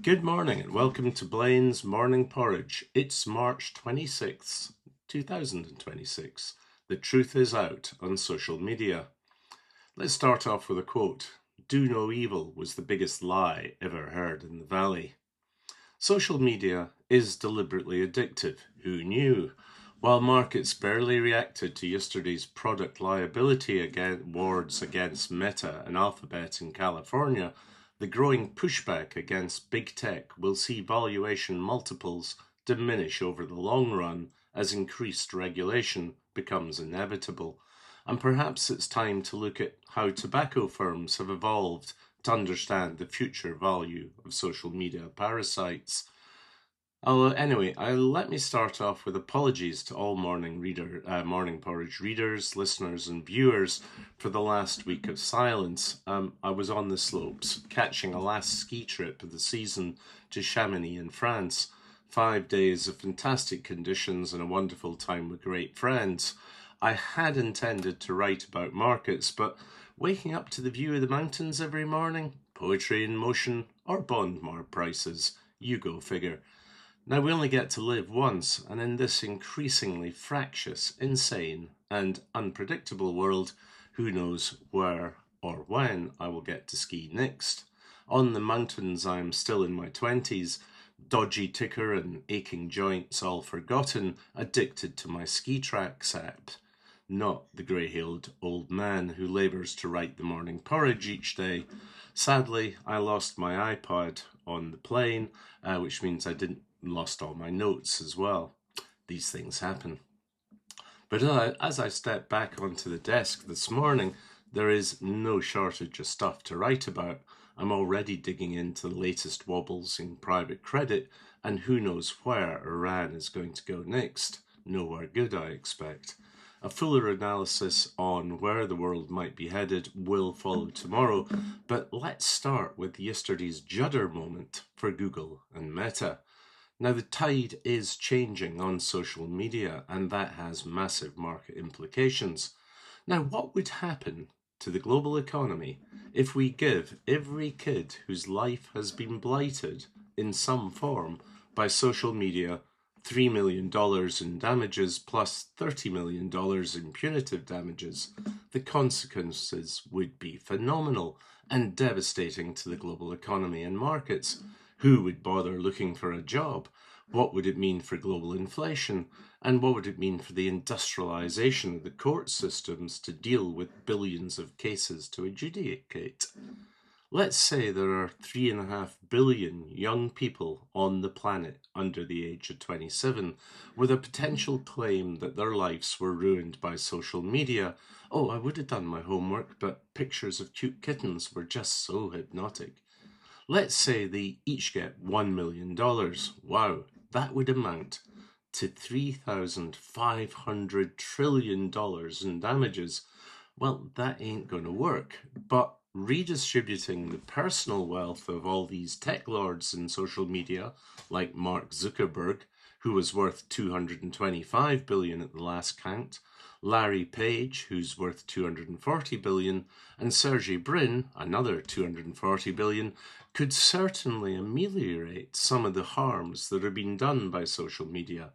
Good morning and welcome to Blain's Morning Porridge. It's March 26th, 2026. The truth is out on social media. Let's start off with a quote. "Do no evil" was the biggest lie ever heard in the Valley. Social media is deliberately addictive. Who knew? While markets barely reacted to yesterday's product liability awards against Meta and Alphabet in California, the growing pushback against big tech will see valuation multiples diminish over the long run as increased regulation becomes inevitable. And perhaps it's time to look at how tobacco firms have evolved to understand the future value of social media parasites. Let me start off with apologies to all Morning Porridge readers, listeners, and viewers for the last week of silence. I was on the slopes, catching a last ski trip of the season to Chamonix in France. 5 days of fantastic conditions and a wonderful time with great friends. I had intended to write about markets, but waking up to the view of the mountains every morning, poetry in motion, or bond prices, you go figure. Now, we only get to live once, and in this increasingly fractious, insane, and unpredictable world, who knows where or when I will get to ski next. On the mountains, I am still in my 20s, dodgy-ticker and aching joints all forgotten, addicted to my SkiTrax app. Not the grey-haired old man who labours to write the morning porridge each day. Sadly, I lost my iPod on the plane, which means I didn't lost all my notes as well. These things happen. But as I stepped back onto the desk this morning, there is no shortage of stuff to write about. I'm already digging into the latest wobbles in private credit, and who knows where Iran is going to go next. Nowhere good, I expect. A fuller analysis on where the world might be headed will follow tomorrow, but let's start with yesterday's judder moment for Google and Meta. Now, the tide is changing on social media, and that has massive market implications. Now, what would happen to the global economy if we give every kid whose life has been blighted in some form by social media $3 million in damages plus $30 million in punitive damages? The consequences would be phenomenal and devastating to the global economy and markets. Who would bother looking for a job? What would it mean for global inflation? And what would it mean for the industrialization of the court systems to deal with billions of cases to adjudicate? Let's say there are 3.5 billion young people on the planet under the age of 27 with a potential claim that their lives were ruined by social media. Oh, I would have done my homework, but pictures of cute kittens were just so hypnotic. Let's say they each get $1 million. Wow, that would amount to $3,500 trillion in damages. Well, that ain't going to work, but redistributing the personal wealth of all these tech lords in social media, like Mark Zuckerberg, who was worth $225 billion at the last count, Larry Page, who's worth $240 billion, and Sergey Brin, another $240 billion, could certainly ameliorate some of the harms that are being done by social media.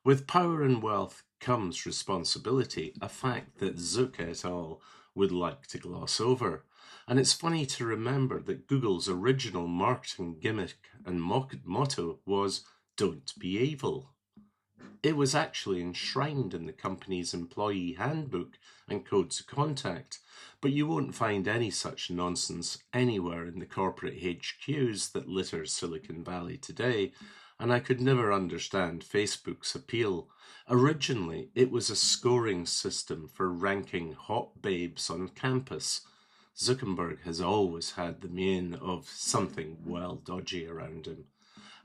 With power and wealth comes responsibility, a fact that Zuck et al. Would like to gloss over. And it's funny to remember that Google's original marketing gimmick and motto was "Don't be evil." It was actually enshrined in the company's employee handbook and codes of conduct, but you won't find any such nonsense anywhere in the corporate HQs that litter Silicon Valley today, and I could never understand Facebook's appeal. Originally, it was a scoring system for ranking hot babes on campus. Zuckerberg has always had the mien of something well dodgy around him.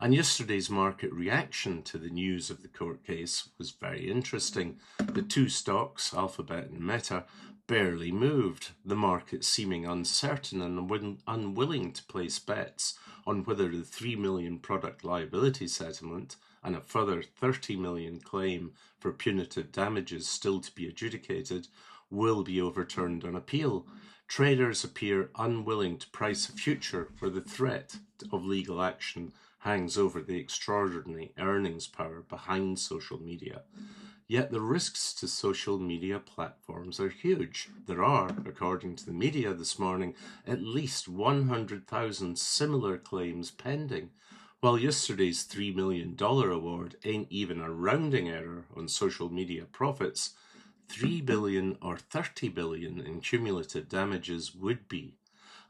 And yesterday's market reaction to the news of the court case was very interesting. The two stocks, Alphabet and Meta, barely moved, the market seeming uncertain and unwilling to place bets on whether the $3 million product liability settlement and a further $30 million claim for punitive damages still to be adjudicated will be overturned on appeal. Traders appear unwilling to price a future where the threat of legal action hangs over the extraordinary earnings power behind social media. Yet the risks to social media platforms are huge. There are, according to the media this morning, at least 100,000 similar claims pending. While yesterday's $3 million award ain't even a rounding error on social media profits, 3 billion or 30 billion in cumulative damages would be.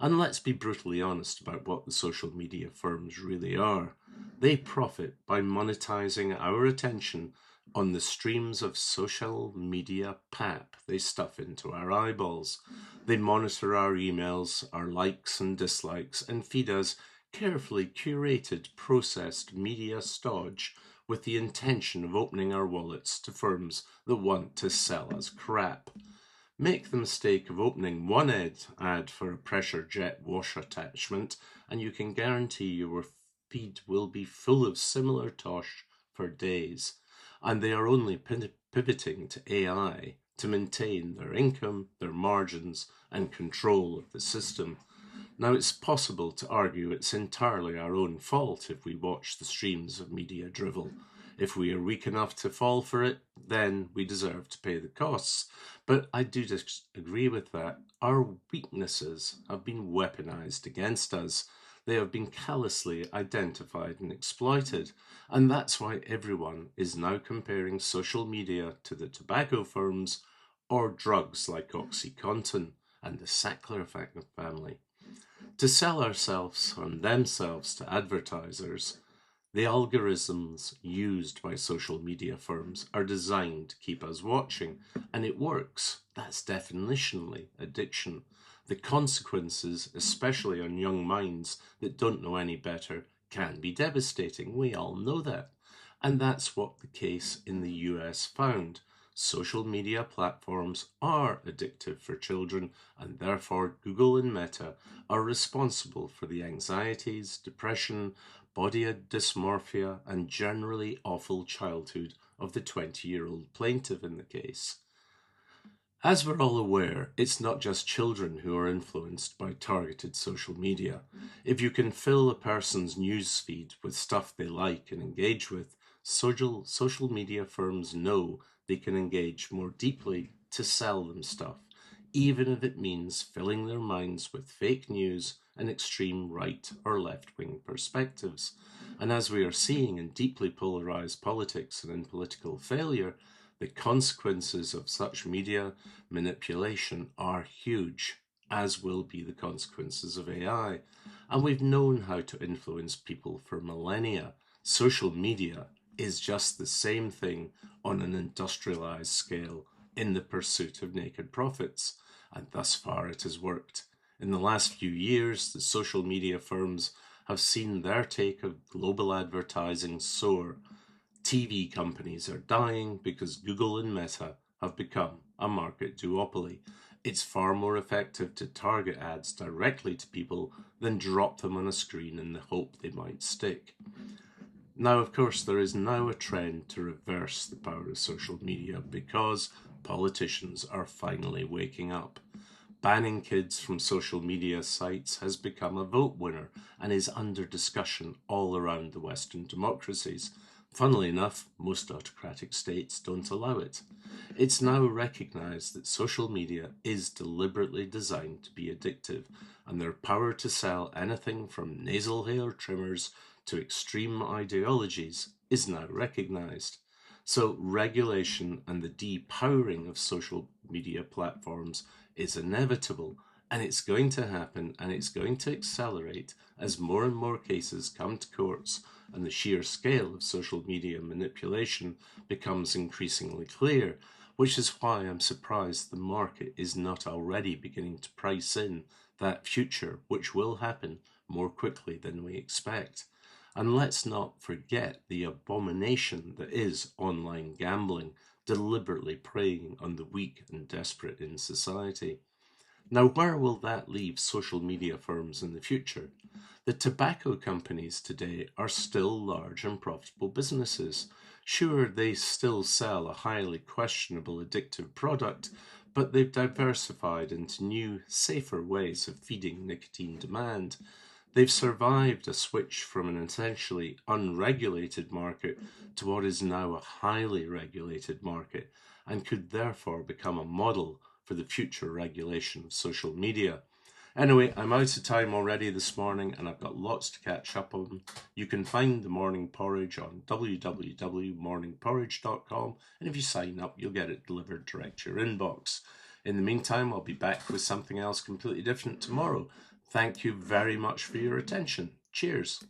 And let's be brutally honest about what the social media firms really are. They profit by monetizing our attention on the streams of social media pap they stuff into our eyeballs. They monitor our emails, our likes and dislikes, and feed us carefully curated, processed media stodge with the intention of opening our wallets to firms that want to sell us crap. Make the mistake of opening one ad for a pressure jet wash attachment, and you can guarantee your feed will be full of similar tosh for days. And they are only pivoting to AI to maintain their income, their margins, and control of the system. Now, it's possible to argue it's entirely our own fault if we watch the streams of media drivel. If we are weak enough to fall for it, then we deserve to pay the costs. But I do disagree with that. Our weaknesses have been weaponized against us. They have been callously identified and exploited. And that's why everyone is now comparing social media to the tobacco firms or drugs like OxyContin and the Sackler family. To sell ourselves and themselves to advertisers, the algorithms used by social media firms are designed to keep us watching, and it works. That's definitionally addiction. The consequences, especially on young minds that don't know any better, can be devastating. We all know that. And that's what the case in the US found. Social media platforms are addictive for children, and therefore Google and Meta are responsible for the anxieties, depression, body dysmorphia, and generally awful childhood of the 20-year-old plaintiff in the case. As we're all aware, it's not just children who are influenced by targeted social media. If you can fill a person's newsfeed with stuff they like and engage with, social media firms know they can engage more deeply to sell them stuff, even if it means filling their minds with fake news and extreme right or left-wing perspectives. And as we are seeing in deeply polarized politics and in political failure, the consequences of such media manipulation are huge, as will be the consequences of AI. And we've known how to influence people for millennia. Social media is just the same thing on an industrialized scale in the pursuit of naked profits. And thus far it has worked. In the last few years, the social media firms have seen their take of global advertising soar. TV companies are dying because Google and Meta have become a market duopoly. It's far more effective to target ads directly to people than drop them on a screen in the hope they might stick. Now, of course, there is now a trend to reverse the power of social media because politicians are finally waking up. Banning kids from social media sites has become a vote winner and is under discussion all around the Western democracies. Funnily enough, most autocratic states don't allow it. It's now recognised that social media is deliberately designed to be addictive, and their power to sell anything from nasal hair trimmers to extreme ideologies is now recognised. So regulation and the depowering of social media platforms is inevitable, and it's going to happen, and it's going to accelerate as more and more cases come to courts and the sheer scale of social media manipulation becomes increasingly clear, which is why I'm surprised the market is not already beginning to price in that future, which will happen more quickly than we expect. And let's not forget the abomination that is online gambling, deliberately preying on the weak and desperate in society. Now, where will that leave social media firms in the future? The tobacco companies today are still large and profitable businesses. Sure, they still sell a highly questionable addictive product, but they've diversified into new, safer ways of feeding nicotine demand. They've survived a switch from an essentially unregulated market to what is now a highly regulated market, and could therefore become a model for the future regulation of social media. Anyway, I'm out of time already this morning and I've got lots to catch up on. You can find the Morning Porridge on www.morningporridge.com, and if you sign up, you'll get it delivered direct to your inbox. In the meantime, I'll be back with something else completely different tomorrow. Thank you very much for your attention. Cheers.